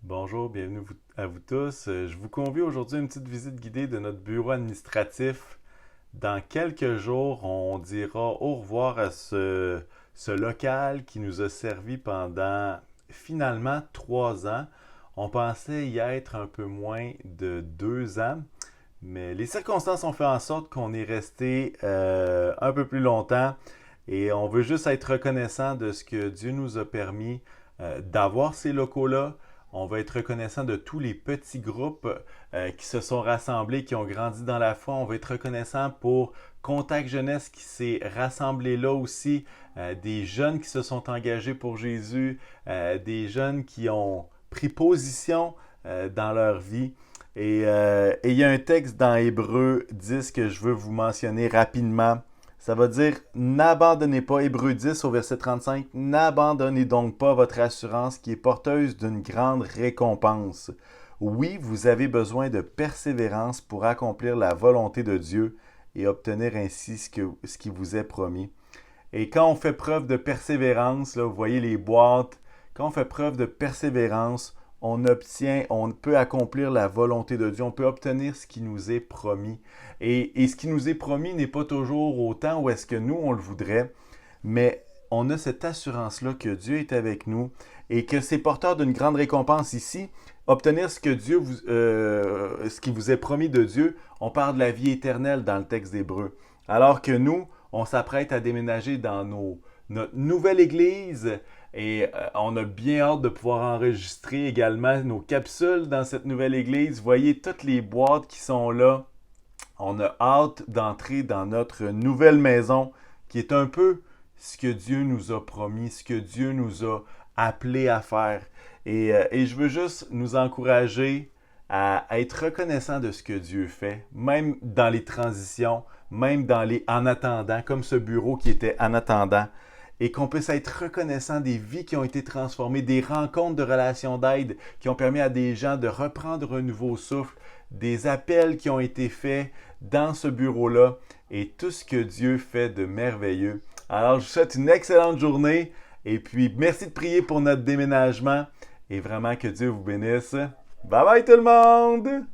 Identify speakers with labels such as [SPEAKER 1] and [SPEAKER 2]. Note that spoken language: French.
[SPEAKER 1] Bonjour, bienvenue à vous tous. Je vous convie aujourd'hui à une petite visite guidée de notre bureau administratif. Dans quelques jours, on dira au revoir à ce local qui nous a servi pendant finalement 3 ans. On pensait y être un peu moins de 2 ans, mais les circonstances ont fait en sorte qu'on est resté un peu plus longtemps et on veut juste être reconnaissant de ce que Dieu nous a permis d'avoir ces locaux-là. On va être reconnaissant de tous les petits groupes qui se sont rassemblés, qui ont grandi dans la foi. On va être reconnaissant pour Contact Jeunesse qui s'est rassemblé là aussi, des jeunes qui se sont engagés pour Jésus, des jeunes qui ont pris position dans leur vie. Et il y a un texte dans Hébreu 10 que je veux vous mentionner rapidement. Ça va dire, n'abandonnez pas, Hébreu 10 au verset 35, n'abandonnez donc pas votre assurance qui est porteuse d'une grande récompense. Oui, vous avez besoin de persévérance pour accomplir la volonté de Dieu et obtenir ainsi ce qui vous est promis. Et quand on fait preuve de persévérance, là, vous voyez les boîtes, quand on fait preuve de persévérance, on peut accomplir la volonté de Dieu, on peut obtenir ce qui nous est promis. Et ce qui nous est promis n'est pas toujours autant où est-ce que nous, on le voudrait, mais on a cette assurance-là que Dieu est avec nous et que c'est porteur d'une grande récompense ici. Obtenir ce qui vous est promis de Dieu, on parle de la vie éternelle dans le texte d'Hébreu. Alors que nous, on s'apprête à déménager dans notre nouvelle église et on a bien hâte de pouvoir enregistrer également nos capsules dans cette nouvelle église. Vous voyez toutes les boîtes qui sont là. On a hâte d'entrer dans notre nouvelle maison qui est un peu ce que Dieu nous a promis, ce que Dieu nous a appelé à faire. Et je veux juste nous encourager à être reconnaissant de ce que Dieu fait, même dans les transitions, même dans les en attendant, comme ce bureau qui était en attendant, et qu'on puisse être reconnaissant des vies qui ont été transformées, des rencontres de relations d'aide qui ont permis à des gens de reprendre un nouveau souffle, des appels qui ont été faits dans ce bureau-là et tout ce que Dieu fait de merveilleux. Alors, je vous souhaite une excellente journée et puis merci de prier pour notre déménagement et vraiment que Dieu vous bénisse. Bye bye tout le monde!